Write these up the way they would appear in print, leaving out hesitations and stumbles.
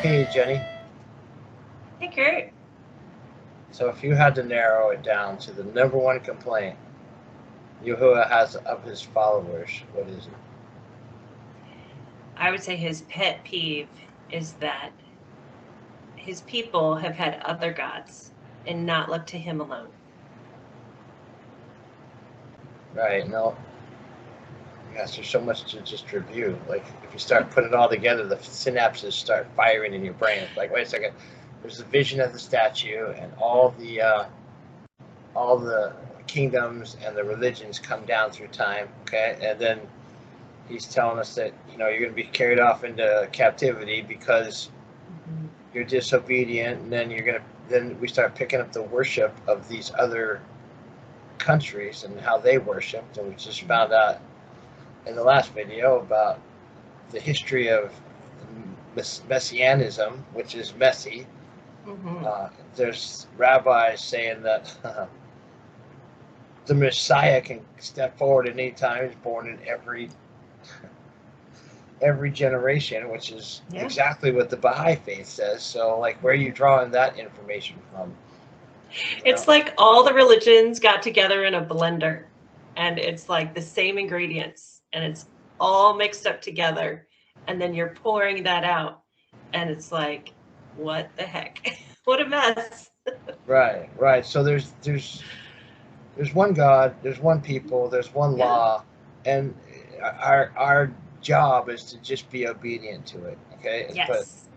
Hey, Jenny. Hey, Kurt. So, if you had to narrow it down to the number one complaint Yahuwah has of his followers, what is it? I would say his pet peeve is that his people have had other gods and not looked to him alone. Right? No, yes, there's so much to just review. Like, if you start putting it all together, the synapses start firing in your brain. It's like, wait a second, there's a vision of the statue, and all the kingdoms and the religions come down through time. Okay, and then he's telling us that you're going to be carried off into captivity because Mm-hmm. you're disobedient, and then we start picking up the worship of these other countries and how they worshipped, and we just found out in the last video about the history of messianism, which is messy. Mm-hmm. There's rabbis saying that the Messiah can step forward at any time. He's born in every generation, which is Yeah. exactly what the Baha'i faith says. So, like, where are you drawing that information from? It's like all the religions got together in a blender, and it's like the same ingredients, and it's all mixed up together. And then you're pouring that out, and it's like, what the heck? What a mess. Right, right. So there's one God, there's one people, there's one Yeah. law, and our job is to just be obedient to it. Okay, but Yes.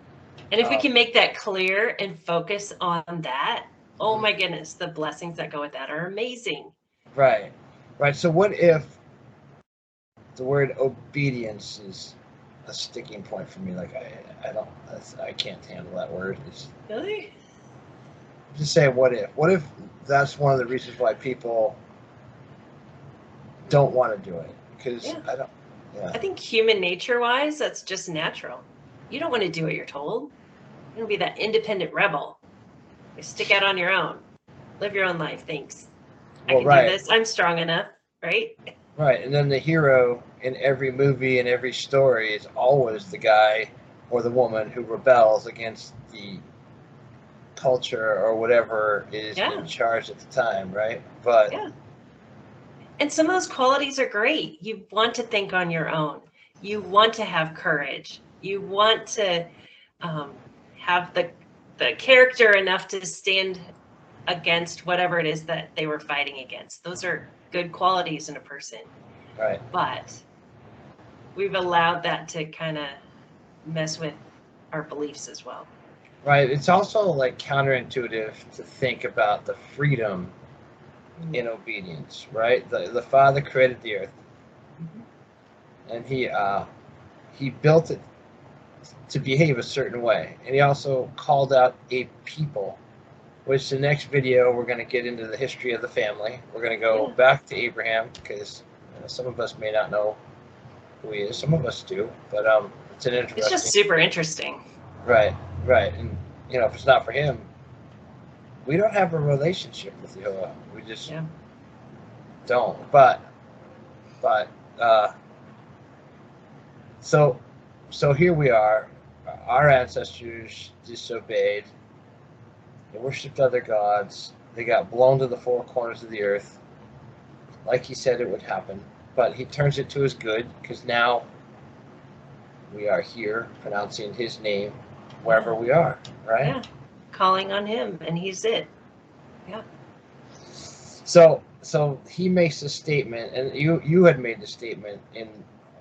And if we um, can make that clear and focus on that, oh my goodness, the blessings that go with that are amazing. right, right. So what if the word obedience is a sticking point for me? Like I don't I can't handle that word. Really? Just say what if that's one of the reasons why people don't want to do it because Yeah. I don't. Yeah. I think human nature wise, that's just natural. You don't want to do what you're told. You want to be that independent rebel. You stick out on your own. Live your own life. Thanks. I Well, can do right, this. I'm strong enough, right? right. And then the hero in every movie and every story is always the guy or the woman who rebels against the culture or whatever is in Yeah. charge at the time, right? But Yeah. And some of those qualities are great. You want to think on your own. You want to have courage. You want to have the character enough to stand against whatever it is that they were fighting against. Those are good qualities in a person. right, But we've allowed that to kind of mess with our beliefs as well. right. It's also like counterintuitive to think about the freedom in obedience, right? The Father created the earth, Mm-hmm. and he built it to behave a certain way, and he also called out a people. Which the next video we're going to get into the history of the family. We're going to go Yeah. back to Abraham because some of us may not know who he is. Some of us do, but it's an It's just interesting. super interesting. Right, right, and if it's not for him, we don't have a relationship with Yahweh. We just Yeah. don't. But uh, so so here we are. Our ancestors disobeyed. They worshipped other gods. They got blown to the four corners of the earth, like he said it would happen. But he turns it to his good because now we are here pronouncing his name wherever Yeah. we are, right? Yeah. Calling on him, and he's it. Yeah. So he makes a statement, and you had made the statement in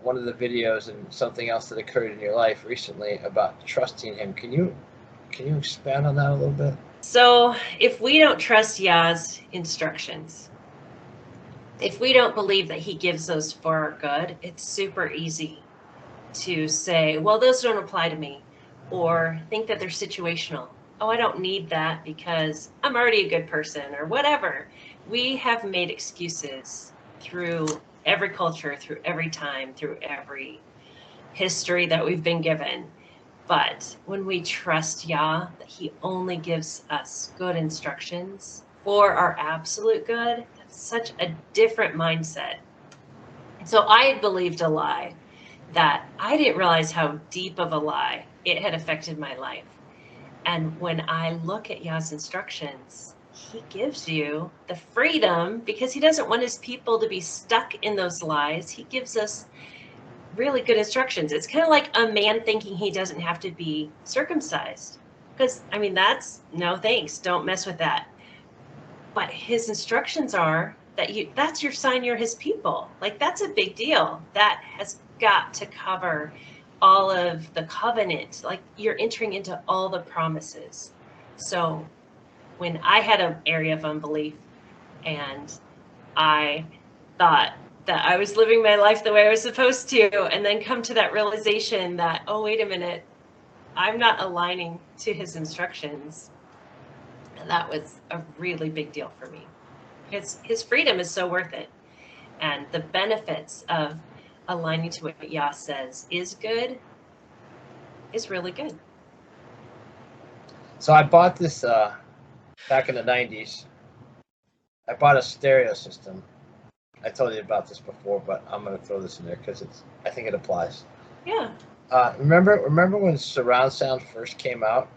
one of the videos and something else that occurred in your life recently about trusting him. Can you expand on that a little bit? So if we don't trust Yah's instructions, if we don't believe that he gives those for our good, it's super easy to say, well, those don't apply to me, or think that they're situational. Oh, I don't need that because I'm already a good person, or whatever. We have made excuses through every culture, through every time, through every history that we've been given. But when we trust Yah, that He only gives us good instructions for our absolute good, that's such a different mindset. So I had believed a lie that I didn't realize how deep of a lie it had affected my life. And when I look at Yah's instructions, he gives you the freedom because he doesn't want his people to be stuck in those lies. He gives us really good instructions. It's kind of like a man thinking he doesn't have to be circumcised. Because, I mean, that's no thanks. Don't mess with that. But his instructions are that that's your sign you're his people. Like, that's a big deal. That has got to cover all of the covenant. Like, you're entering into all the promises. So when I had an area of unbelief and I thought that I was living my life the way I was supposed to, and then come to that realization that, oh, wait a minute, I'm not aligning to his instructions. And that was a really big deal for me. His freedom is so worth it. And the benefits of aligning to what Yah says is good, is really good. So I bought this back in the 90s. I bought a stereo system. I told you about this before, but I'm going to throw this in there because I think it applies. Yeah. Remember when surround sound first came out?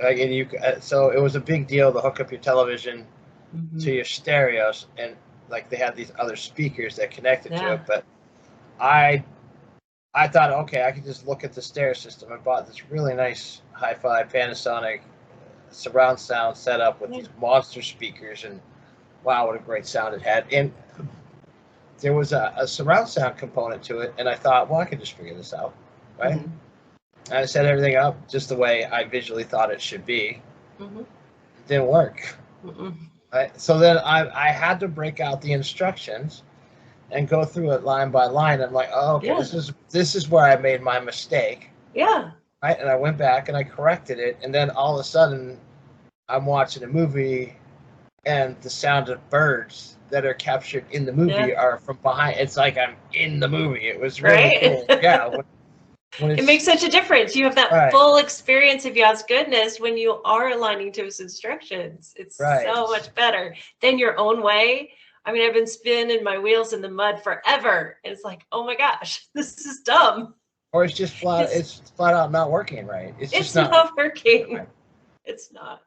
Like, and so it was a big deal to hook up your television to your stereos, and like they had these other speakers that connected to it. But I thought, okay, I could just look at the stereo system. I bought this really nice hi-fi Panasonic surround sound setup with these monster speakers, and wow, what a great sound it had. And there was a surround sound component to it, and I thought, well, I could just figure this out, right? And I set everything up just the way I visually thought it should be. It didn't work. Right? So then I had to break out the instructions and go through it line by line. I'm like, oh, okay, this is where I made my mistake. Yeah. Right? And I went back and I corrected it, and then all of a sudden I'm watching a movie and the sound of birds that are captured in the movie are from behind. It's like I'm in the movie. It was really cool. Yeah. When it makes such a difference. You have that full experience of Yah's goodness when you are aligning to his instructions. It's so much better than your own way. I mean, I've been spinning my wheels in the mud forever. And it's like, oh my gosh, this is dumb. Or it's just it's flat out not working right. It's just not working. Right. It's not.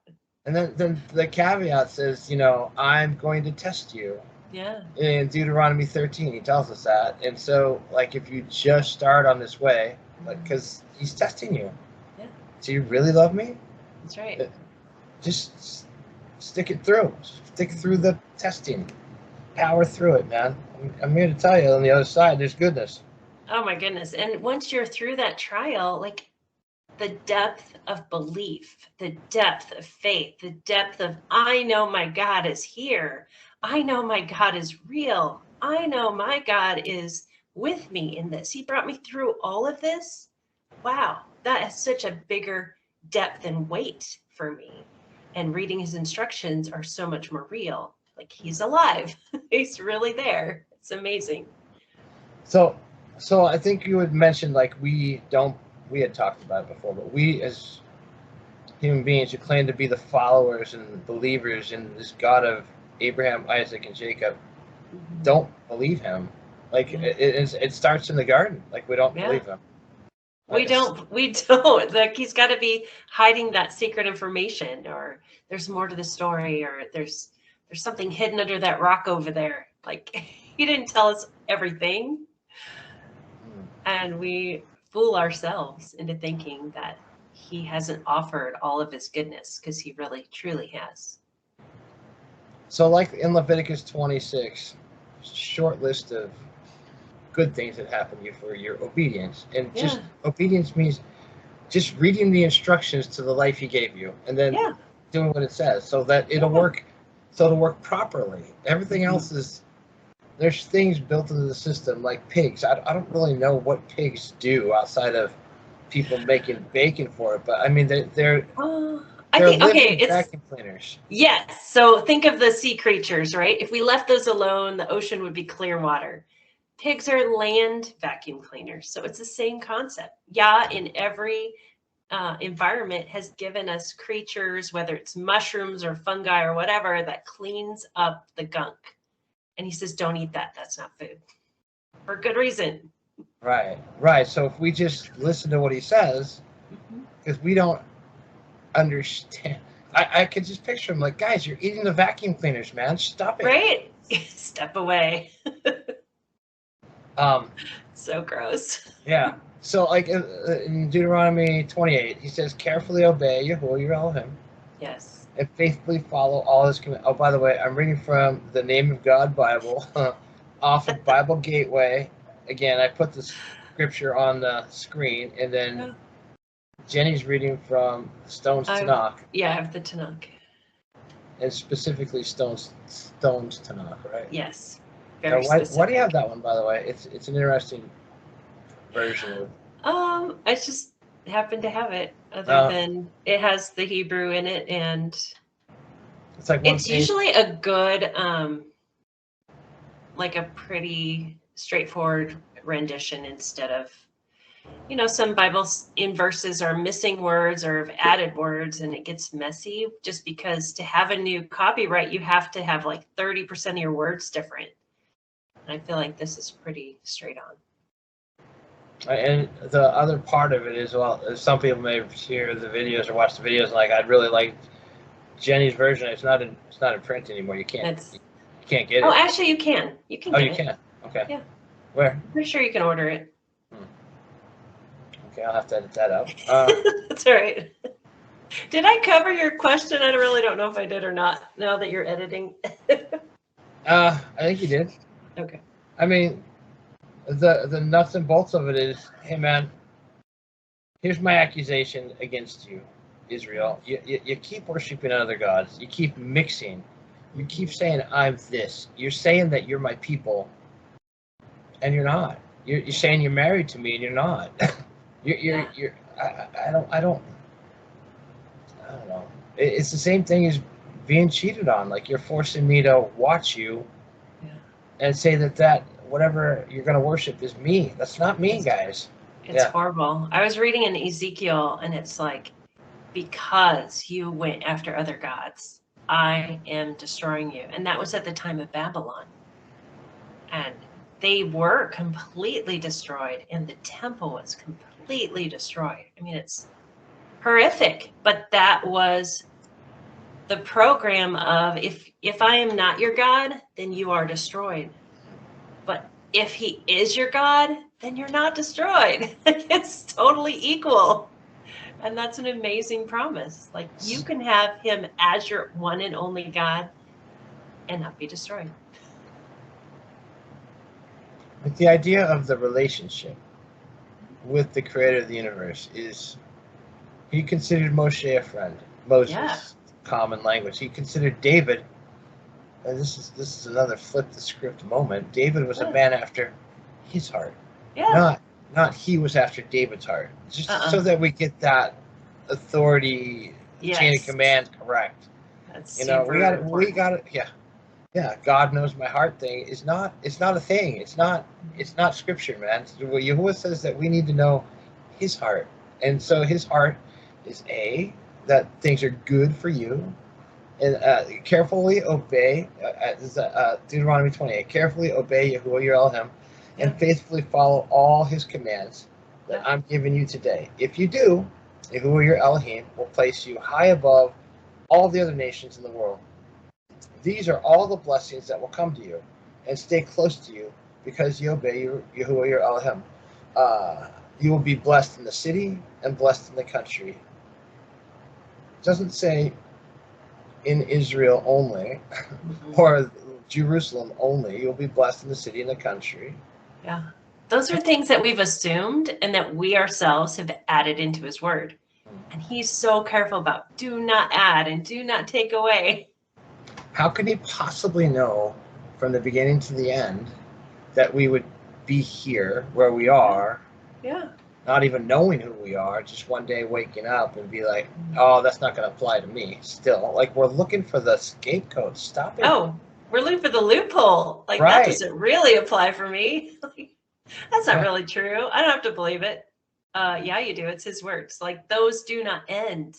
And then the caveat says, I'm going to test you. Yeah. In Deuteronomy 13, he tells us that. And so, like, if you just start on this way, like, because he's testing you. Yeah. Do you really love me? That's right. Just stick it through. Stick through the testing. Power through it, man. I'm here to tell you, on the other side, there's goodness. Oh, my goodness. And once you're through that trial, like, the depth of belief, the depth of faith, the depth of, I know my God is here. I know my God is real. I know my God is with me in this. He brought me through all of this. Wow, that is such a bigger depth and weight for me. And reading his instructions are so much more real. Like, he's alive. He's really there. It's amazing. So I think you had mentioned, like, we had talked about it before, but we as human beings who claim to be the followers and believers in this God of Abraham, Isaac, and Jacob don't believe him. Like, it starts in the garden. Like, we don't believe him. We don't. Like, he's got to be hiding that secret information, or there's more to the story, or there's something hidden under that rock over there. Like, he didn't tell us everything. And we fool ourselves into thinking that he hasn't offered all of his goodness, because he really, truly has. So, like in Leviticus 26, short list of good things that happen to you for your obedience. And just obedience means just reading the instructions to the life he gave you, and then doing what it says, so that it'll work. So it'll work properly. Everything else is, there's things built into the system, like pigs. I don't really know what pigs do outside of people making bacon for it, but I mean, they're it's vacuum cleaners. Yes. So think of the sea creatures, right? If we left those alone, the ocean would be clear water. Pigs are land vacuum cleaners. So it's the same concept. Yeah, in every environment has given us creatures, whether it's mushrooms or fungi or whatever, that cleans up the gunk. And he says, don't eat that. That's not food. For good reason. Right. So if we just listen to what he says, because we don't understand. I could just picture him like, guys, you're eating the vacuum cleaners, man. Stop it. Right? Step away. Um, So gross. yeah. So, like in Deuteronomy 28, he says, carefully obey Yahuwah your Elohim Yes. and faithfully follow all his commands. Oh, by the way, I'm reading from the Name of God Bible off of Bible Gateway. Again, I put the scripture on the screen, and then Jenny's reading from Stone's Tanakh. Yeah, I have the Tanakh. And specifically Stone's Tanakh, right? Yes. Now, why do you have that one, by the way? It's an interesting version of. I just happen to have it. Other than it has the Hebrew in it, and it's like it's usually a good, like a pretty straightforward rendition instead of, some Bibles in verses are missing words or have added words, and it gets messy just because to have a new copyright, you have to have like 30% of your words different. And I feel like this is pretty straight on. And the other part of it is, well, some people may hear the videos or watch the videos like, I'd really like Jenny's version. It's not in print anymore. You can't get it. Oh, actually, you can. You can. Oh, you can. Okay. Yeah. Where? I'm pretty sure you can order it. Okay, I'll have to edit that out. That's all right. Did I cover your question? I really don't know if I did or not. Now that you're editing. I think you did. Okay. I mean, the nuts and bolts of it is, hey man, here's my accusation against you, Israel. You keep worshiping other gods. You keep mixing. You keep saying I'm this. You're saying that you're my people, and you're not. You're saying you're married to me, and you're not. I don't know. It's the same thing as being cheated on. Like, you're forcing me to watch you, and say that whatever you're going to worship is me. That's not me, guys. It's horrible. I was reading in Ezekiel, and it's like, because you went after other gods, I am destroying you. And that was at the time of Babylon. And they were completely destroyed, and the temple was completely destroyed. I mean, it's horrific, but that was the program of, if I am not your God, then you are destroyed. But if he is your God, then you're not destroyed. It's totally equal. And that's an amazing promise. Like, you can have him as your one and only God and not be destroyed. But the idea of the relationship with the creator of the universe is, he considered Moshe a friend. Moses, common language. He considered David, and this is another flip the script moment. David was a man after his heart. Yeah. Not he was after David's heart. Just so that we get that authority chain of command correct. That's we got it. Yeah. God knows my heart thing is not. It's not a thing. It's not scripture, man. Yahuwah says that we need to know his heart, and so his heart is that things are good for you, and carefully obey. Deuteronomy 28. Carefully obey Yahuwah your Elohim, and faithfully follow all his commands that I'm giving you today. If you do, Yahuwah your Elohim will place you high above all the other nations in the world. These are all the blessings that will come to you and stay close to you because you obey Yahuwah your Elohim. You will be blessed in the city and blessed in the country. It doesn't say in Israel only or Jerusalem only. You'll be blessed in the city and the country. Yeah. Those are things that we've assumed and that we ourselves have added into his word. And he's so careful about do not add and do not take away. How can he possibly know from the beginning to the end that we would be here where we are? Yeah. Not even knowing who we are, just one day waking up and be like, oh, that's not going to apply to me still. Like, we're looking for the scapegoat. Stop it. Oh, we're looking for the loophole. Like, that doesn't really apply for me. That's not really true. I don't have to believe it. Yeah, you do. It's his words. Like, those do not end.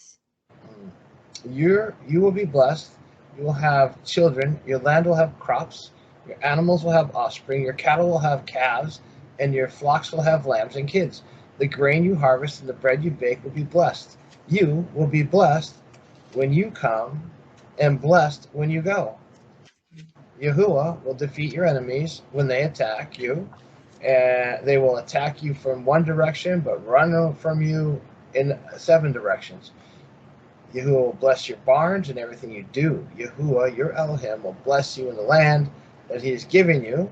You will be blessed. You will have children. Your land will have crops. Your animals will have offspring. Your cattle will have calves. And your flocks will have lambs and kids. The grain you harvest and the bread you bake will be blessed. You will be blessed when you come and blessed when you go. Yahuwah will defeat your enemies when they attack you, and they will attack you from one direction but run from you in 7 directions. Yahuwah will bless your barns and everything you do. Yahuwah, your Elohim, will bless you in the land that he is giving you.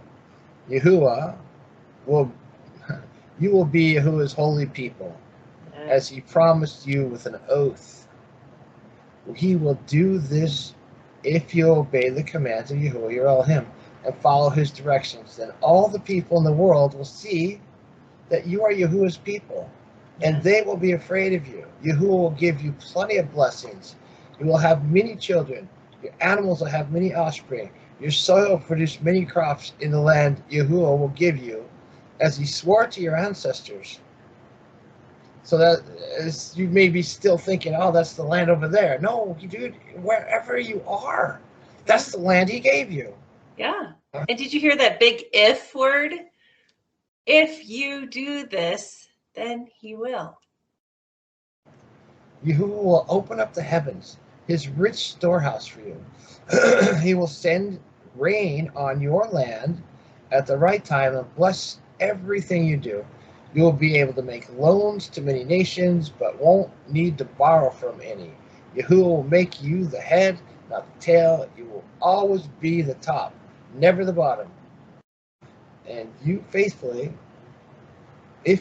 Yahuwah will, you will be Yahuwah's holy people, as he promised you with an oath. He will do this if you obey the commands of Yahuwah your Elohim and follow his directions. Then all the people in the world will see that you are Yahuwah's people, and they will be afraid of you. Yahuwah will give you plenty of blessings. You will have many children. Your animals will have many offspring. Your soil will produce many crops in the land Yahuwah will give you, as he swore to your ancestors. So that is, you may be still thinking, oh, that's the land over there. No, dude, wherever you are, that's the land he gave you. Yeah. And did you hear that big if word? If you do this, then he will. Yahuwah will open up the heavens, his rich storehouse for you. He will send rain on your land at the right time and bless everything you do. You will be able to make loans to many nations, but won't need to borrow from any. Yahuwah will make you the head, not the tail. You will always be the top, never the bottom. And if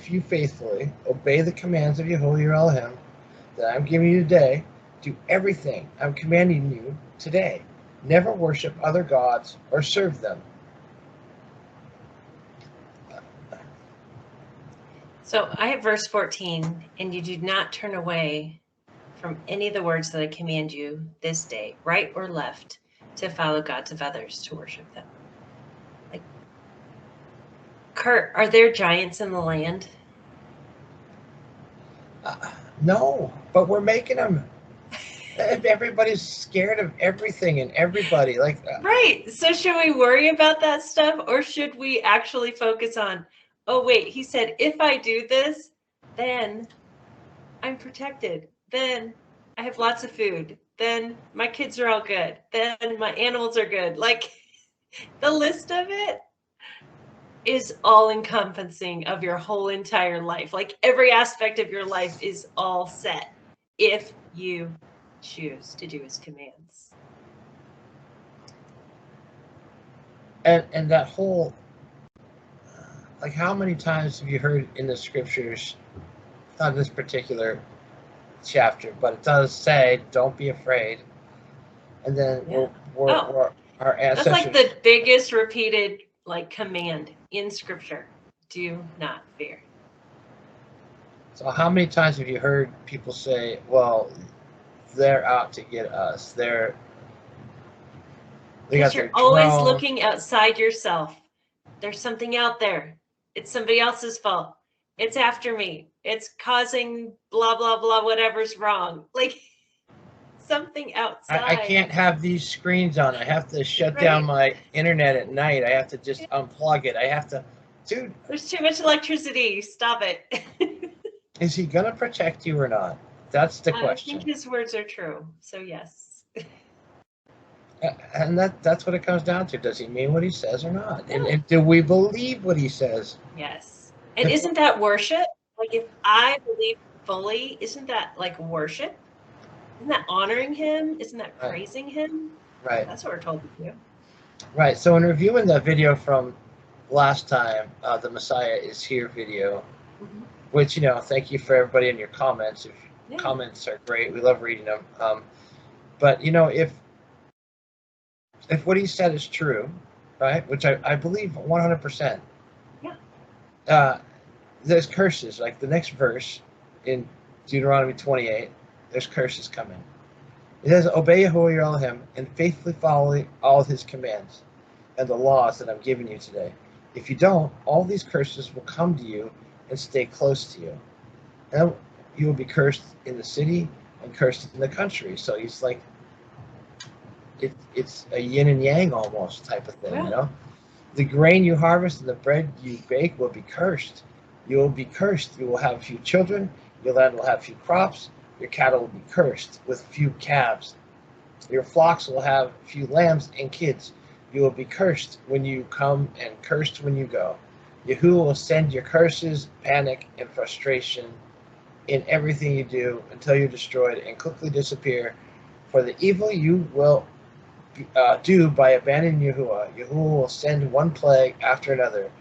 you faithfully obey the commands of Yahuwah your Elohim that I'm giving you today, do everything I'm commanding you today. Never worship other gods or serve them. So I have verse 14, and you do not turn away from any of the words that I command you this day, right or left, to follow gods of others, to worship them. Like, Kurt, are there giants in the land? No, but we're making them. Everybody's scared of everything and everybody. Right. So should we worry about that stuff, or should we actually focus on, oh, wait, he said, if I do this, then I'm protected. Then I have lots of food. Then my kids are all good. Then my animals are good. Like, the list of it is all encompassing of your whole entire life. Like, every aspect of your life is all set if you choose to do his commands. And that whole, like, how many times have you heard in the scriptures, not in this particular chapter, but it does say, don't be afraid. And then we're our ancestors. That's like the biggest repeated command in scripture. Do not fear. So how many times have you heard people say, well, they're out to get us. Because you're always looking outside yourself. There's something out there. It's somebody else's fault. It's after me. It's causing blah, blah, blah, whatever's wrong. Like, something outside. I can't have these screens on. I have to shut down my internet at night. I have to just unplug it. I have to, dude. There's too much electricity. Stop it. Is he going to protect you or not? That's the question. I think his words are true. So yes. And that's what it comes down to. Does he mean what he says or not? Yeah. And do we believe what he says? Yes. And isn't that worship? Like, if I believe fully, isn't that like worship? Isn't that honoring him? Isn't that praising him? Right. That's what we're told to do. Right. So in reviewing the video from last time, the Messiah is Here video, which, thank you for everybody in your comments. Comments are great. We love reading them. But, if what he said is true, right, which I believe 100%. Yeah. There's curses. Like the next verse in Deuteronomy 28, there's curses coming. It says, obey Yahuwah your Elohim and faithfully follow all his commands and the laws that I'm giving you today. If you don't, all these curses will come to you and stay close to you. And you will be cursed in the city and cursed in the country. So he's like, it's a yin and yang almost type of thing, The grain you harvest and the bread you bake will be cursed. You will be cursed. You will have few children. Your land will have few crops. Your cattle will be cursed with few calves. Your flocks will have few lambs and kids. You will be cursed when you come and cursed when you go. Yahuwah will send your curses, panic, and frustration in everything you do until you're destroyed and quickly disappear. For the evil you will do by abandoning Yahuwah, Yahuwah will send one plague after another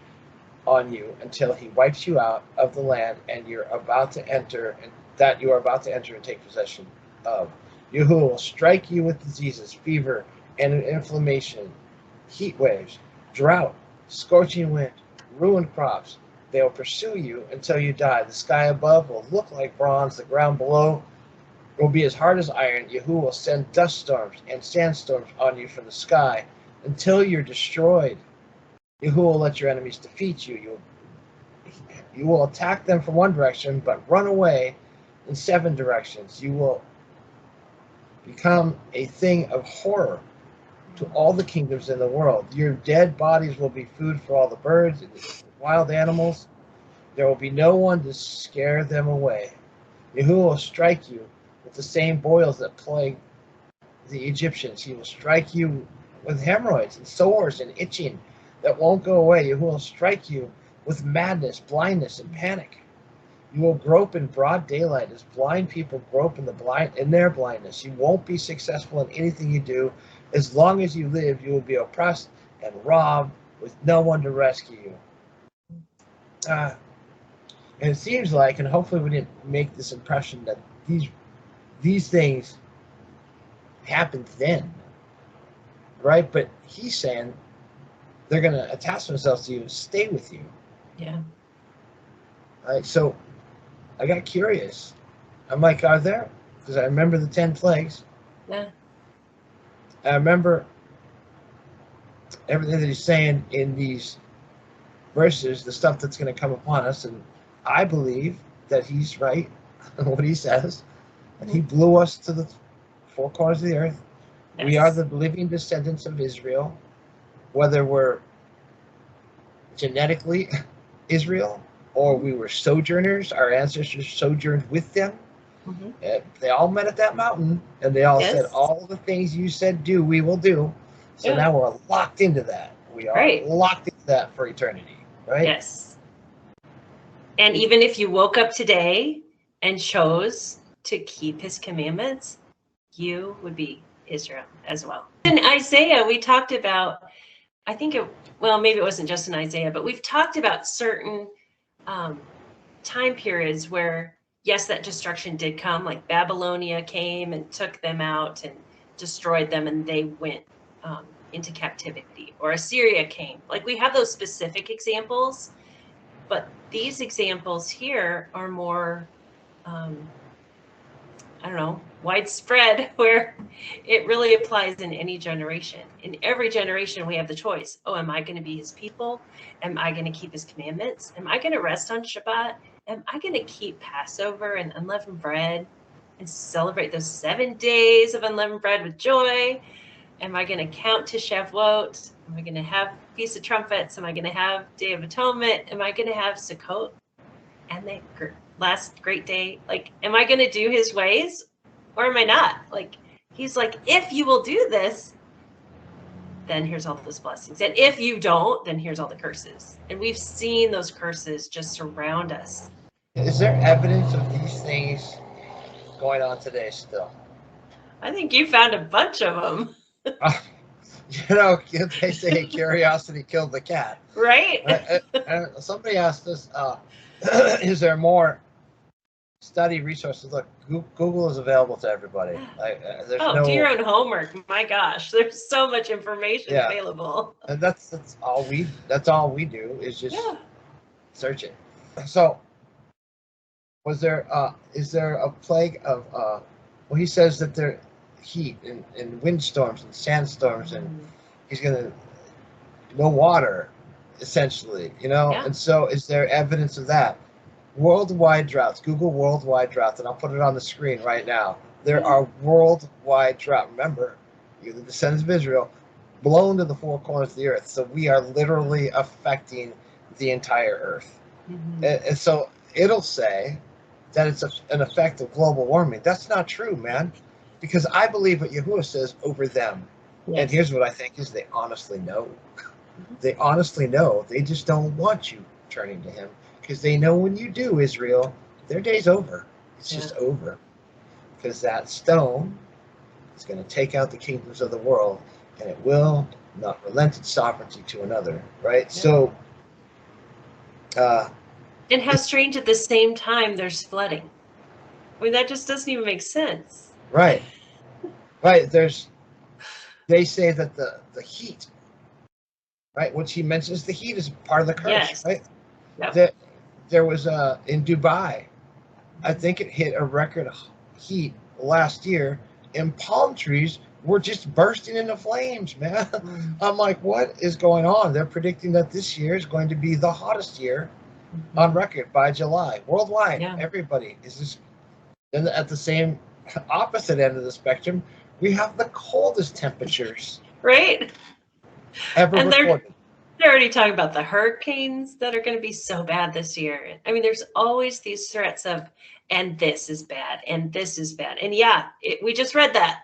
on you until he wipes you out of the land and you're about to enter and that you are about to enter and take possession of. Yahuwah will strike you with diseases, fever, and inflammation, heat waves, drought, scorching wind, ruined crops. They will pursue you until you die. The sky above will look like bronze. The ground below will be as hard as iron. Yahuwah will send dust storms and sandstorms on you from the sky until you're destroyed. Yahuwah will let your enemies defeat you. You will attack them from one direction, but run away in 7 directions. You will become a thing of horror to all the kingdoms in the world. Your dead bodies will be food for all the birds and wild animals. There will be no one to scare them away. Yahuwah will strike you with the same boils that plagued the Egyptians. He will strike you with hemorrhoids and sores and itching that won't go away. Yahuwah will strike you with madness, blindness, and panic. You will grope in broad daylight as blind people grope in their blindness. You won't be successful in anything you do. As long as you live, you will be oppressed and robbed with no one to rescue you. And it seems like, and hopefully we didn't make this impression that these things happened then, right? But he's saying they're going to attach themselves to you and stay with you. Yeah. All right, so I got curious. I'm like, are there? Because I remember the 10 plagues. Yeah. I remember everything that he's saying in these verses, the stuff that's going to come upon us, and I believe that he's right in what he says, and he blew us to the 4 corners of the earth. Yes. We are the living descendants of Israel, whether we're genetically Israel or we were sojourners. Our ancestors sojourned with them. Mm-hmm. They all met at that mountain, and they all said, all the things you said do, we will do. So now we're locked into that. We are locked into that for eternity, right? Yes. And even if you woke up today and chose to keep his commandments, you would be Israel as well. In Isaiah, we talked about, maybe it wasn't just in Isaiah, but we've talked about certain time periods where, yes, that destruction did come, like Babylonia came and took them out and destroyed them, and they went into captivity, or Assyria came. Like, we have those specific examples, but these examples here are more, widespread, where it really applies in any generation. In every generation, we have the choice. Oh, am I going to be his people? Am I going to keep his commandments? Am I going to rest on Shabbat? Am I going to keep Passover and unleavened bread and celebrate those 7 days of unleavened bread with joy? Am I going to count to Shavuot? Am I going to have Feast of Trumpets? Am I going to have Day of Atonement? Am I going to have Sukkot and the last great day? Like, am I going to do his ways or am I not? Like, he's like, if you will do this, then here's all those blessings. And if you don't, then here's all the curses. And we've seen those curses just surround us. Is there evidence of these things going on today still? I think you found a bunch of them. They say curiosity killed the cat. Right? Somebody asked us, is there more study resources? Look, Google is available to everybody. Do your own homework. My gosh, there's so much information available. And that's all we do is just search it. So, is there a plague of he says that there heat and windstorms and sandstorms, and he's gonna no water, essentially, and so is there evidence of that? Worldwide droughts. Google worldwide droughts, and I'll put it on the screen right now. There are worldwide droughts. Remember, you're the descendants of Israel, blown to the 4 corners of the earth. So we are literally affecting the entire earth. And so it'll say that it's an effect of global warming. That's not true, man, because I believe what Yahuwah says over them. And Yes. here's what I think is they honestly know. They honestly know. They just don't want you turning to him because they know when you do, Israel, their day's over. It's just over. Because that stone is going to take out the kingdoms of the world, and it will not relent its sovereignty to another, right? Yeah. So, and how strange at the same time there's flooding. I mean, that just doesn't even make sense. right. They say that the heat, right? Which he mentions, the heat is part of the curse, Yes. right? Yep. That there was in Dubai, I think it hit a record heat last year, and palm trees were just bursting into flames, man. I'm like, what is going on? They're predicting that this year is going to be the hottest year on record by July, worldwide. Yeah. Everybody is just. And at the same opposite end of the spectrum, we have the coldest temperatures Right? ever And recorded. they're already talking about the hurricanes that are going to be so bad this year. I mean, there's always these threats of, and this is bad, and this is bad. And yeah, we just read that.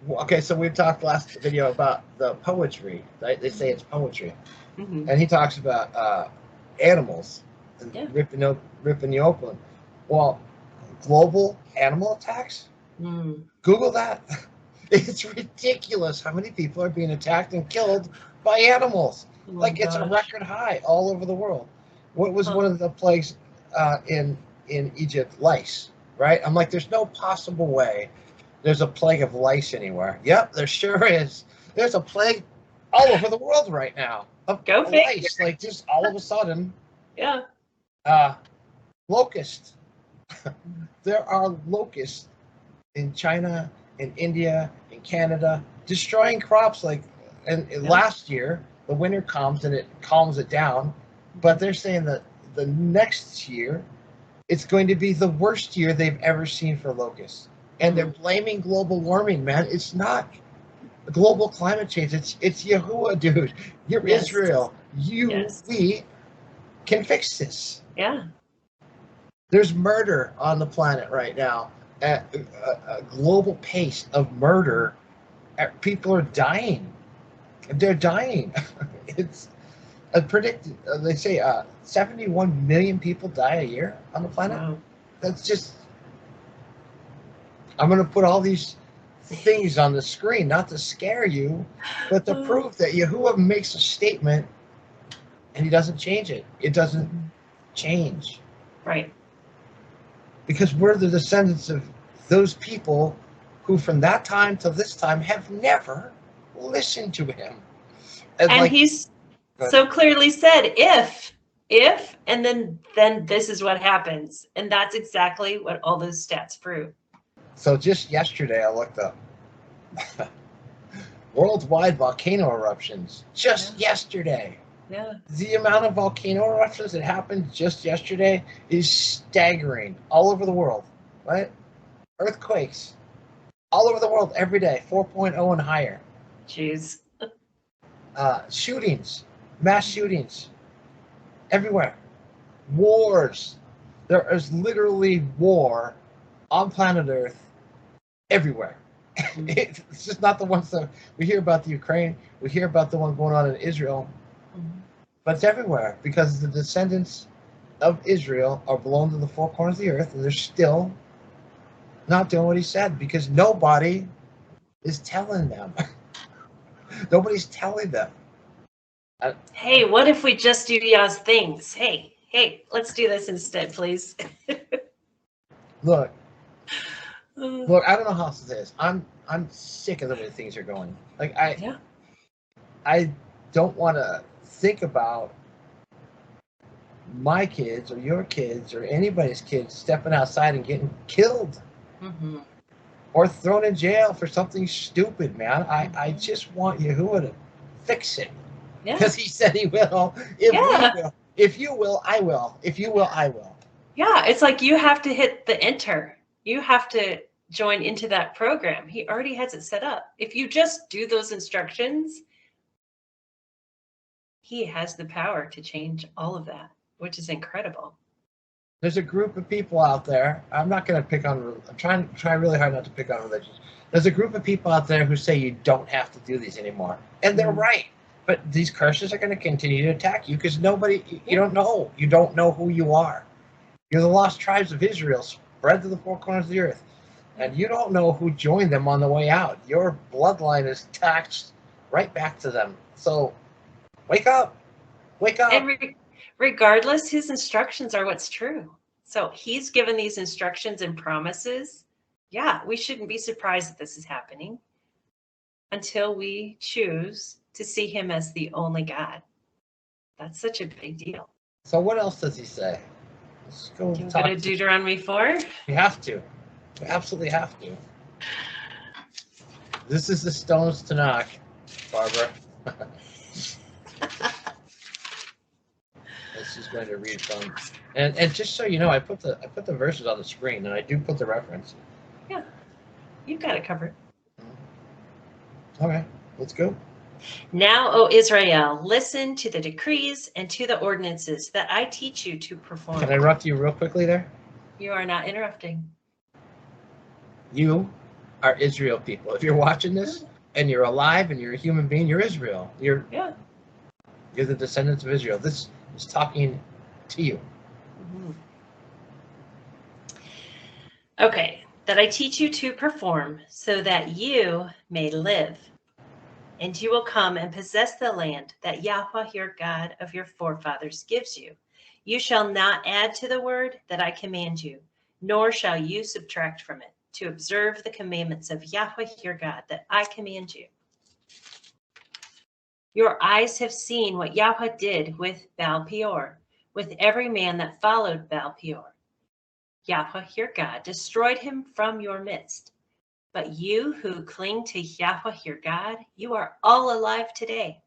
Okay, so we talked last video about the poetry, right? They say it's poetry. Mm-hmm. And he talks about animals and ripping the open. Well, global animal attacks? Google that. It's ridiculous how many people are being attacked and killed by animals. Like it's a record high all over the world. What was one of the plagues in Egypt? Lice, right? I'm like, there's no possible way there's a plague of lice anywhere. Yep, there sure is. There's a plague all over the world right now of lice. Like just all of a sudden. Yeah. Locusts. There are locusts in China, in India, in Canada, destroying crops. Last year, the winter comes and it calms it down, but they're saying that the next year, it's going to be the worst year they've ever seen for locusts. And they're blaming global warming, man. It's not global climate change. It's Yahuwah, dude. You're Israel. We can fix this. Yeah. There's murder on the planet right now at a global pace of murder. People are dying. They're dying. It's predicted. They say 71 million people die a year on the planet. Wow. That's just. I'm going to put all these things on the screen, not to scare you, but to prove that Yahuwah makes a statement and he doesn't change it. It doesn't change. Right. Because we're the descendants of those people who from that time to this time have never listened to him. And he's so clearly said, if, and then this is what happens. And that's exactly what all those stats prove. So just yesterday, I looked up worldwide volcano eruptions. Just yesterday. Yeah. The amount of volcano eruptions that happened just yesterday is staggering all over the world, right? Earthquakes all over the world every day, 4.0 and higher. Jeez. Shootings, mass shootings everywhere. Wars. There is literally war on planet Earth everywhere. It's just not the ones that we hear about the Ukraine. We hear about the one going on in Israel. But it's everywhere because the descendants of Israel are blown to the four corners of the earth, and they're still not doing what he said because nobody is telling them. Nobody's telling them. Hey, what if we just do Yah's things? Hey, let's do this instead, please. Look, I don't know how else to say this. I'm sick of the way things are going. Like I don't want to think about my kids or your kids or anybody's kids stepping outside and getting killed or thrown in jail for something stupid, man. I just want Yahuwah to fix it because he said he will. If we will. If you will, I will. If you will, I will. Yeah, it's like you have to hit the enter. You have to join into that program. He already has it set up. If you just do those instructions, he has the power to change all of that, which is incredible. There's a group of people out there. I'm not going to pick on. I'm trying really hard not to pick on religions. There's a group of people out there who say you don't have to do these anymore, and they're right. But these curses are going to continue to attack you because you don't know. You don't know who you are. You're the lost tribes of Israel, spread to the four corners of the earth, and you don't know who joined them on the way out. Your bloodline is taxed right back to them. So, wake up, wake up. And regardless, his instructions are what's true. So he's given these instructions and promises. Yeah, we shouldn't be surprised that this is happening until we choose to see him as the only God. That's such a big deal. So what else does he say? Let's go go to Deuteronomy 4. We have to. We absolutely have to. This is the stones to knock, Barbara. She's going to read from, and just so you know, I put the verses on the screen, and I do put the reference. Yeah, you've got it covered. Okay, let's go. Now, O Israel, listen to the decrees and to the ordinances that I teach you to perform. Can I interrupt you real quickly there? You are not interrupting. You are Israel people. If you're watching this and you're alive and you're a human being, you're Israel. You're the descendants of Israel. This is talking to you. Mm-hmm. Okay, that I teach you to perform so that you may live, and you will come and possess the land that Yahweh your God of your forefathers gives you. You shall not add to the word that I command you, nor shall you subtract from it, to observe the commandments of Yahweh your God that I command you. Your eyes have seen what Yahweh did with Baal Peor, with every man that followed Baal Peor. Yahweh your God destroyed him from your midst. But you who cling to Yahweh your God, you are all alive today.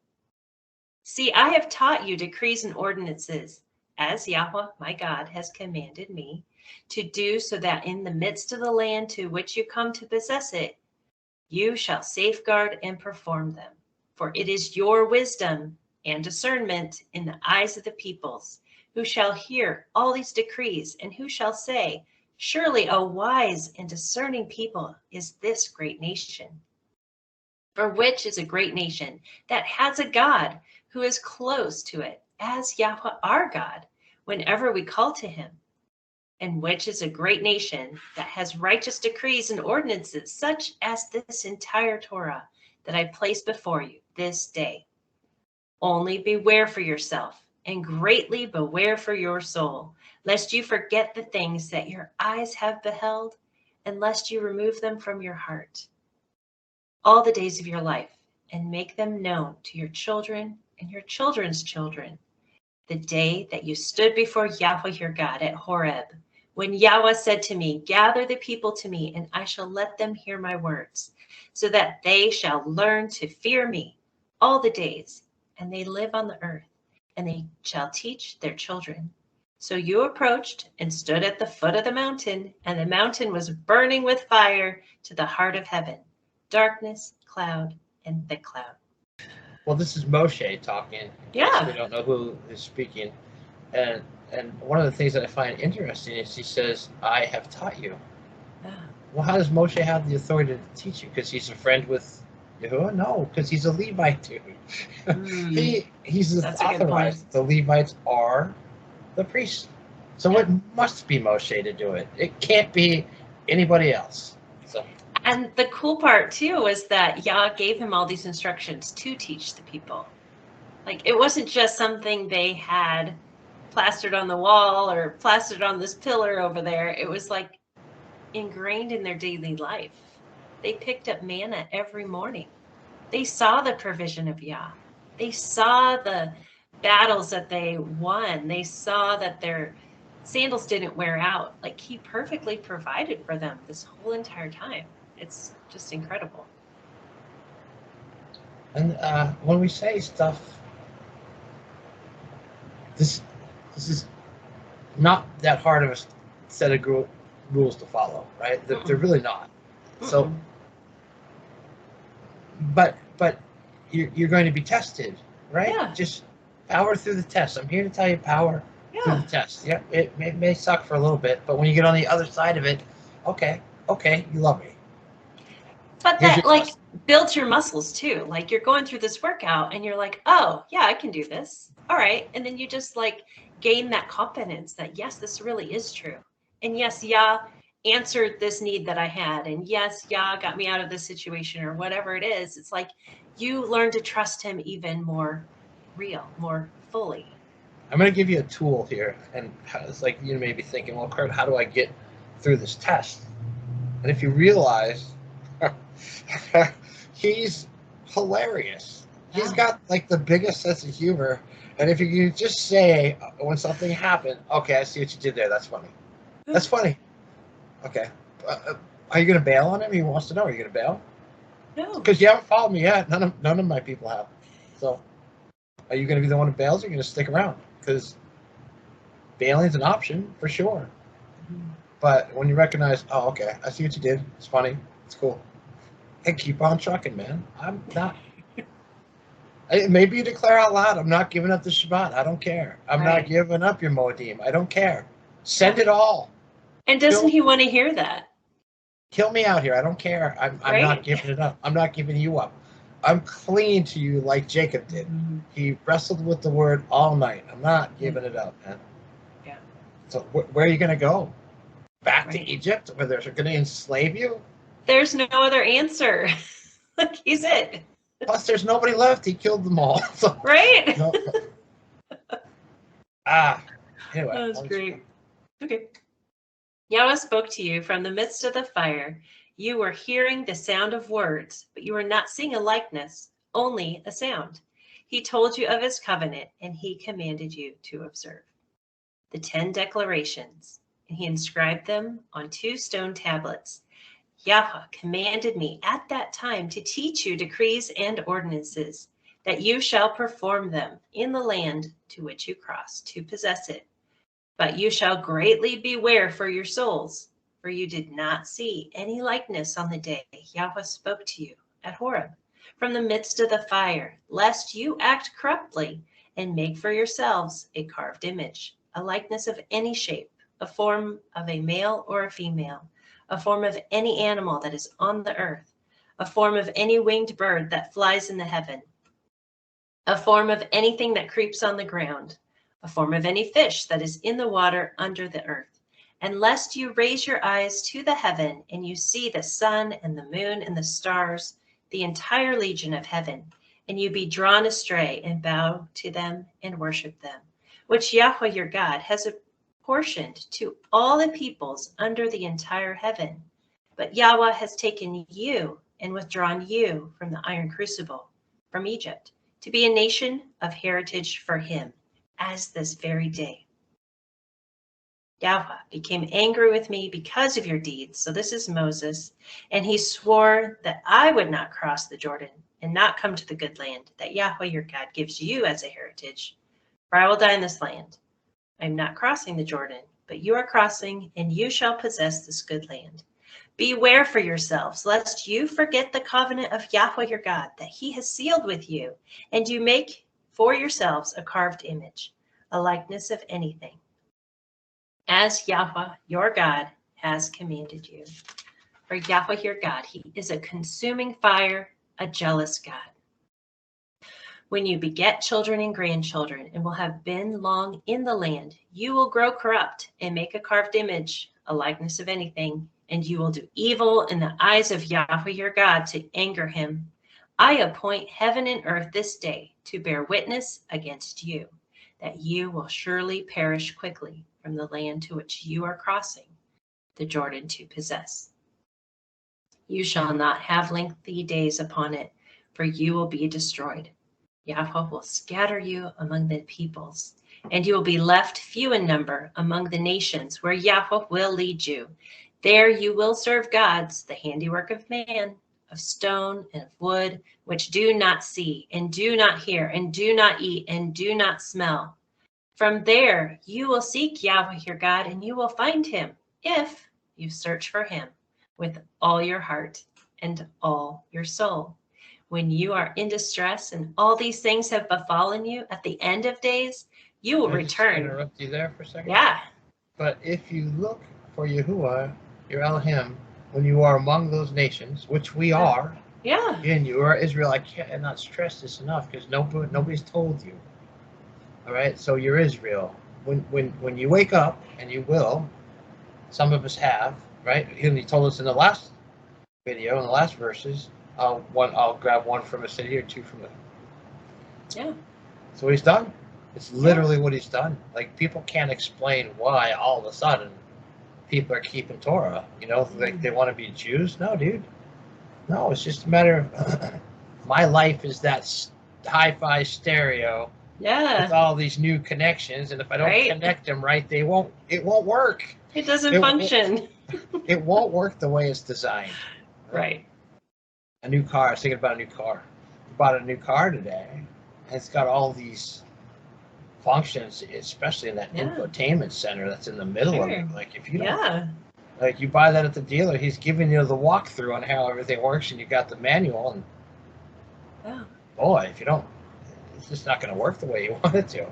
See, I have taught you decrees and ordinances, as Yahweh my God has commanded me to do, so that in the midst of the land to which you come to possess it, you shall safeguard and perform them. For it is your wisdom and discernment in the eyes of the peoples, who shall hear all these decrees, and who shall say, surely a wise and discerning people is this great nation. For which is a great nation that has a God who is close to it, as Yahweh our God, whenever we call to him. And which is a great nation that has righteous decrees and ordinances, such as this entire Torah that I place before you this day. Only beware for yourself, and greatly beware for your soul, lest you forget the things that your eyes have beheld, and lest you remove them from your heart all the days of your life, and make them known to your children and your children's children, the day that you stood before Yahweh your God at Horeb, when Yahweh said to me, gather the people to me, and I shall let them hear my words, so that they shall learn to fear me all the days, and they live on the earth, and they shall teach their children. So you approached and stood at the foot of the mountain, and the mountain was burning with fire to the heart of heaven, darkness, cloud, and thick cloud. Well, this is Moshe talking. Yeah. We don't know who is speaking. And one of the things that I find interesting is he says, I have taught you. Yeah. Well, how does Moshe have the authority to teach you? Because he's a friend with Yahuwah? No, because he's a Levite dude. He's authorized. The Levites are the priests. So it must be Moshe to do it. It can't be anybody else. So. And the cool part, too, is that Yah gave him all these instructions to teach the people. Like, it wasn't just something they had plastered on the wall or plastered on this pillar over there. It was like ingrained in their daily life. They picked up manna every morning. They saw the provision of Yah. They saw the battles that they won. They saw that their sandals didn't wear out. Like, he perfectly provided for them this whole entire time. It's just incredible. And when we say stuff, this is not that hard of a set of rules to follow, right? They're really not. So, but you're going to be tested, right? Yeah. Just Power through the test. I'm here to tell you power through the Yeah. test. Yeah, it may suck for a little bit, but when you get on the other side of it, okay, you love me. But Here's your that like test. builds your muscles too. Like you're going through this workout and you're like, oh yeah, I can do this. All right. And then you just like gain that confidence that yes, this really is true. And yes, Yah answered this need that I had. And yes, Yah got me out of this situation or whatever it is. It's like you learn to trust him even more real, more fully. I'm going to give you a tool here, and it's like you may be thinking, well, Kurt, how do I get through this test? And if you realize, he's hilarious. He's Yeah. got like the biggest sense of humor, and if you can just say when something happened, okay, I see what you did there. That's funny. That's funny. Okay. Are you going to bail on him? He wants to know. Are you going to bail? No. Because you haven't followed me yet. None of my people have. So, are you going to be the one who bails, or are you going to stick around? Because bailing's an option for sure. Mm-hmm. But when you recognize, oh, okay, I see what you did. It's funny. It's cool. And keep on trucking, man. I'm not. Maybe you declare out loud, I'm not giving up the Shabbat. I don't care. I'm not Right. giving up your Moedim. I don't care. Send Yeah. it all. And doesn't Kill, he want to hear that? kill me out here. I don't care. I'm not Right? giving it up. I'm not giving you up. I'm clinging to you like Jacob did. Mm-hmm. He wrestled with the word all night. I'm not giving it up, man. Yeah. So where are you going to go? Back to Right. Egypt where they're going to enslave you? There's no other answer. Like he's it. Plus, there's nobody left. He killed them all. So, Right? no. Anyway. That was great. Okay. Yahweh spoke to you from the midst of the fire. You were hearing the sound of words, but you were not seeing a likeness, only a sound. He told you of his covenant, and he commanded you to observe the 10 declarations, and he inscribed them on 2 stone tablets. Yahweh commanded me at that time to teach you decrees and ordinances, that you shall perform them in the land to which you cross to possess it. But you shall greatly beware for your souls, for you did not see any likeness on the day Yahweh spoke to you at Horeb from the midst of the fire, lest you act corruptly and make for yourselves a carved image, a likeness of any shape, a form of a male or a female, a form of any animal that is on the earth, a form of any winged bird that flies in the heaven, a form of anything that creeps on the ground, a form of any fish that is in the water under the earth. And lest you raise your eyes to the heaven and you see the sun and the moon and the stars, the entire legion of heaven, and you be drawn astray and bow to them and worship them, which Yahweh your God has apportioned to all the peoples under the entire heaven. But Yahweh has taken you and withdrawn you from the iron crucible, from Egypt, to be a nation of heritage for him, as this very day. Yahweh became angry with me because of your deeds. So this is Moses. And he swore that I would not cross the Jordan and not come to the good land that Yahweh your God gives you as a heritage. For I will die in this land. I am not crossing the Jordan, but you are crossing, and you shall possess this good land. Beware for yourselves, lest you forget the covenant of Yahweh your God that he has sealed with you, and you make for yourselves a carved image, a likeness of anything, as Yahweh your God has commanded you. For Yahweh your God, he is a consuming fire, a jealous God. When you beget children and grandchildren and will have been long in the land, you will grow corrupt and make a carved image, a likeness of anything, and you will do evil in the eyes of Yahweh your God to anger him. I appoint heaven and earth this day to bear witness against you, that you will surely perish quickly from the land to which you are crossing the Jordan to possess. You shall not have lengthy days upon it, for you will be destroyed. Yahweh will scatter you among the peoples, and you will be left few in number among the nations where Yahweh will lead you. There you will serve gods, the handiwork of man, of stone and of wood, which do not see, and do not hear, and do not eat, and do not smell. From there you will seek Yahweh your God, and you will find him, if you search for him with all your heart and all your soul. when you are in distress and all these things have befallen you at the end of days, you will Can I just return. interrupt you there for a second? Yeah. But if you look for Yahuwah, your Elohim, when you are among those nations, which we are, Yeah. and you are Israel, I cannot stress this enough because nobody's told you. All right, so you're Israel. When you wake up, and you will, some of us have, right? He told us in the last video, in the last verses, I'll grab one from a city or two from a. Yeah. That's what he's done. It's literally what he's done. Like, people can't explain why all of a sudden people are keeping Torah. You know, like they want to be Jews. No, dude. No, it's just a matter of my life is that hi-fi stereo with all these new connections, and if I don't connect them right, it won't work. It doesn't function. It won't work the way it's designed. Right. A new car. I was thinking about a new car. I bought a new car today, and it's got all these functions, especially in that infotainment center that's in the middle of it. Like, if you don't, like, you buy that at the dealer, he's giving you the walkthrough on how everything works, and you got the manual, and boy, if you don't, it's just not going to work the way you want it to. You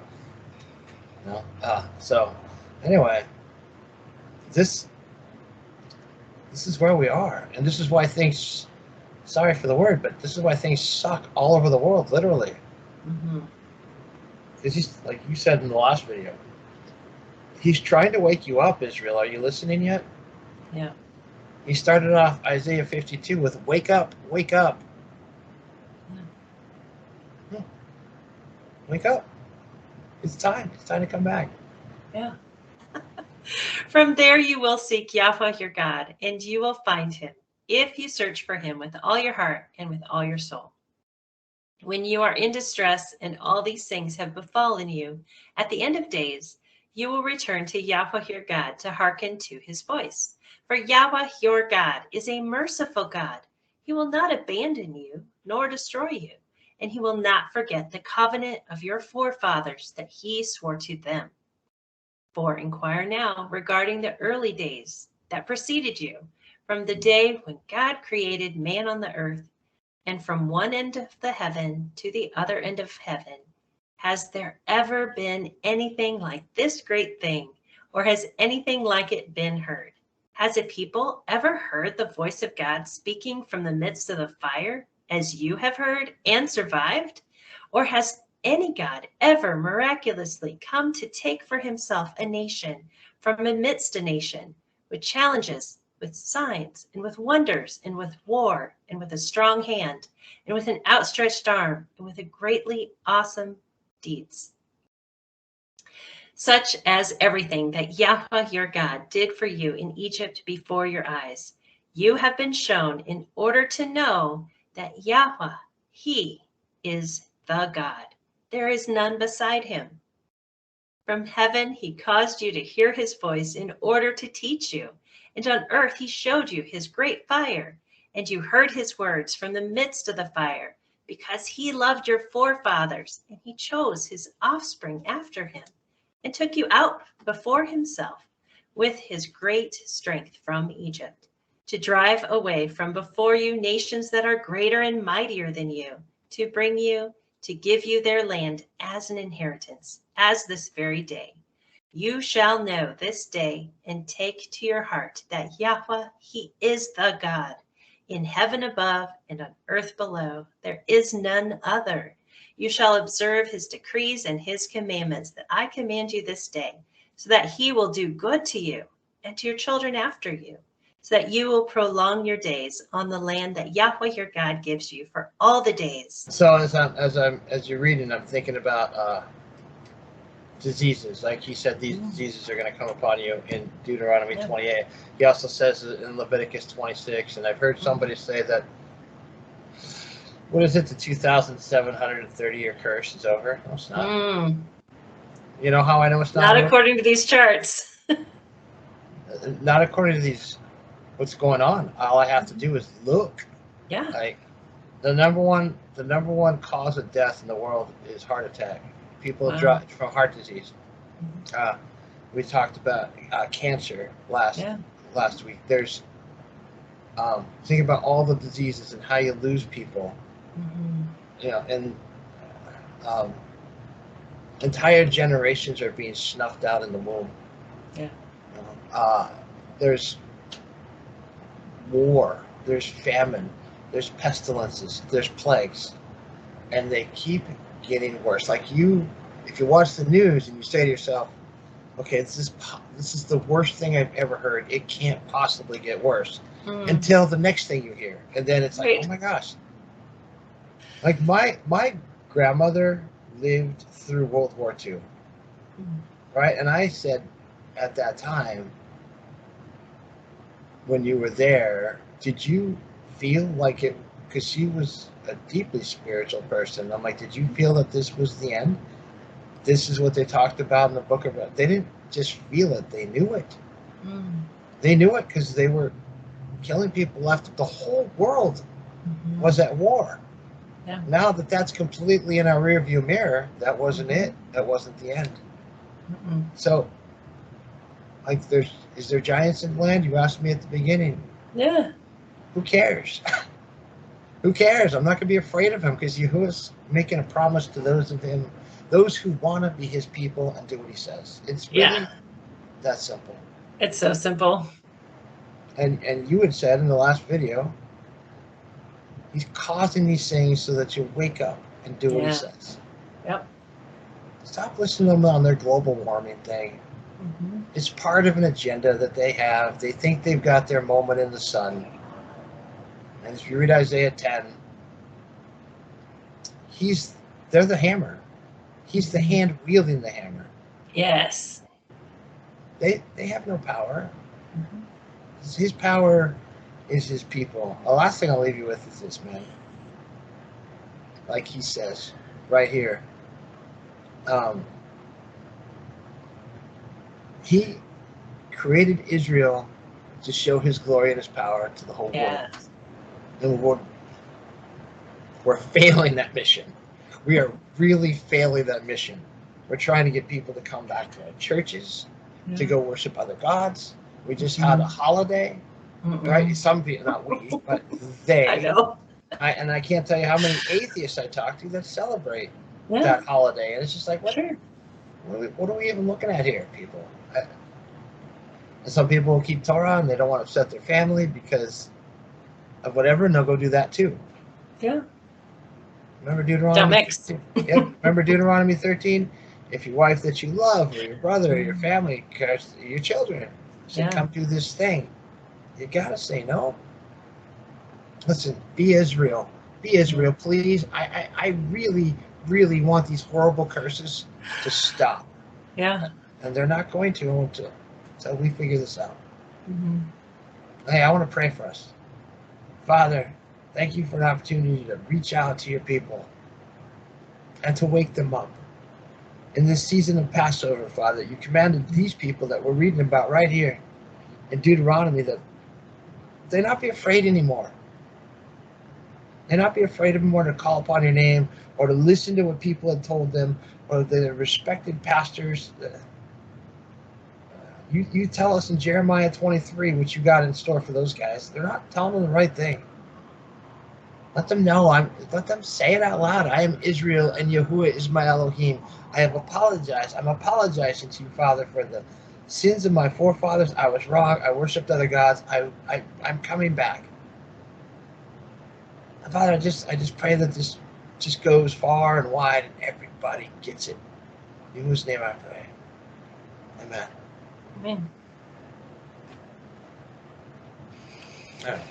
know? So anyway, this is where we are, and this is why things, sorry for the word, but this is why things suck all over the world, literally. Because he's, like you said in the last video, he's trying to wake you up, Israel. Are you listening yet? Yeah. He started off Isaiah 52 with wake up, wake up. Wake up. It's time. It's time to come back. Yeah. From there you will seek Yahweh your God, and you will find him, if you search for him with all your heart and with all your soul. When you are in distress and all these things have befallen you, at the end of days, you will return to Yahweh your God to hearken to his voice. For Yahweh your God is a merciful God. He will not abandon you nor destroy you, and he will not forget the covenant of your forefathers that he swore to them. For inquire now regarding the early days that preceded you, from the day when God created man on the earth, and from one end of the heaven to the other end of heaven. Has there ever been anything like this great thing, or has anything like it been heard? Has a people ever heard the voice of God speaking from the midst of the fire, as you have heard and survived? Or has any God ever miraculously come to take for himself a nation from amidst a nation, with challenges, with signs, and with wonders, and with war, and with a strong hand, and with an outstretched arm, and with a greatly awesome deeds? Such as everything that Yahweh your God did for you in Egypt before your eyes. You have been shown in order to know that Yahweh, he is the God. There is none beside him. From heaven he caused you to hear his voice in order to teach you. And on earth he showed you his great fire, and you heard his words from the midst of the fire, because he loved your forefathers, and he chose his offspring after him, and took you out before himself with his great strength from Egypt, to drive away from before you nations that are greater and mightier than you, to bring you, to give you their land as an inheritance, as this very day. You shall know this day and take to your heart that Yahweh, he is the God. In heaven above and on earth below, there is none other. You shall observe his decrees and his commandments that I command you this day, so that he will do good to you and to your children after you, so that you will prolong your days on the land that Yahweh your God gives you for all the days. So as you're reading, I'm thinking about diseases. Like he said, these diseases are going to come upon you in Deuteronomy 28. He also says it in Leviticus 26, and I've heard somebody say that, what is it, the 2,730-year curse is over? No, it's not. You know how I know it's not? Not according to these charts. Not according to these, what's going on. All I have to do is look. Yeah. Like, the number one cause of death in the world is heart attack. People die from heart disease. We talked about cancer last week. There's think about all the diseases and how you lose people Mm-hmm. And um, entire generations are being snuffed out in the womb. Yeah. There's war, there's famine, there's pestilences, there's plagues, and they keep getting worse. Like if you watch the news and you say to yourself, okay, this is the worst thing I've ever heard. It can't possibly get worse until the next thing you hear, and then it's like, Right. oh my gosh. Like my grandmother lived through World War II, right? And I said at that time, when you were there, did you feel like it? Because she was a deeply spiritual person. I'm like, did you feel that this was the end? This is what they talked about in the book of. They didn't just feel it; they knew it. They knew it because they were killing people left. The whole world was at war. Yeah. Now that that's completely in our rearview mirror, that wasn't it. That wasn't the end. So, like, is there giants in the land? You asked me at the beginning. Yeah. Who cares? Who cares? I'm not going to be afraid of him because Yahuwah's making a promise to those of him, those who want to be his people and do what he says. It's really that simple. It's so simple. And you had said in the last video, he's causing these things so that you wake up and do what he says. Yep. Stop listening to them on their global warming thing. It's part of an agenda that they have. They think they've got their moment in the sun. And if you read Isaiah 10, they're the hammer. He's the hand wielding the hammer. Yes. They have no power. His power is his people. The last thing I'll leave you with is this, man. Like he says right here. He created Israel to show his glory and his power to the whole world. And we're failing that mission. We are really failing that mission. We're trying to get people to come back to our churches, to go worship other gods. We just had a holiday, right? Some people, not we, but they. I know. And I can't tell you how many atheists I talk to that celebrate that holiday. And it's just like, what are we even looking at here, people? And some people will keep Torah and they don't want to upset their family because of whatever, and they'll go do that too. Yeah. Remember Deuteronomy? Don't mix. Yep. Remember Deuteronomy 13? If your wife that you love, or your brother, or your family, or your children, say, come do this thing, you gotta say no. Listen, be Israel. Be Israel, please. I really, really want these horrible curses to stop. Yeah. And they're not going to until we figure this out. Hey, I want to pray for us. Father, thank you for the opportunity to reach out to your people and to wake them up. In this season of Passover, Father, you commanded these people that we're reading about right here in Deuteronomy that they not be afraid anymore. They not be afraid anymore to call upon your name or to listen to what people had told them or the respected pastors. You tell us in Jeremiah 23 what you got in store for those guys. They're not telling them the right thing. Let them know. Let them say it out loud. I am Israel, and Yahuwah is my Elohim. I have apologized. I'm apologizing to you, Father, for the sins of my forefathers. I was wrong. I worshipped other gods. I'm coming back. And Father, I just pray that this just goes far and wide, and everybody gets it. In whose name I pray. Amen. Amen. All right.